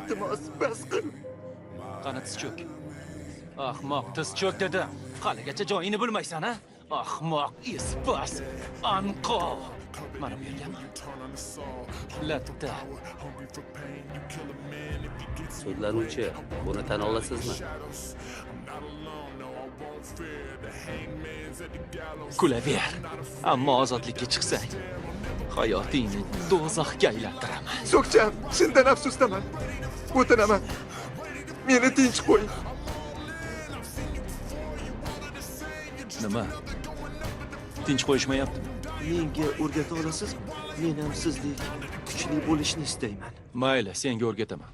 iltimos, bas qil. Qani tiz cho'k. Ahmoq, tiz cho'k dedim. Haligacha joyini bilmaysan, ha? Ahmoq, ispas, anqov. Mana bu yergami? Latta. Sudlanuvchi, buni tan olasizmi? Kulaver. Ammo ozodlikka chiqsang, hayotingni do'zaxga aylantiraman. So'kcham, sendan afsusdaman. O'tinaman. Meni tinch qo'y. Nima? Tinch qo'yishmayaptimi? Menga o'rgata olasizmi? Men ham sizdek kuchli bo'lishni istayman. Mayli, senga o'rgataman.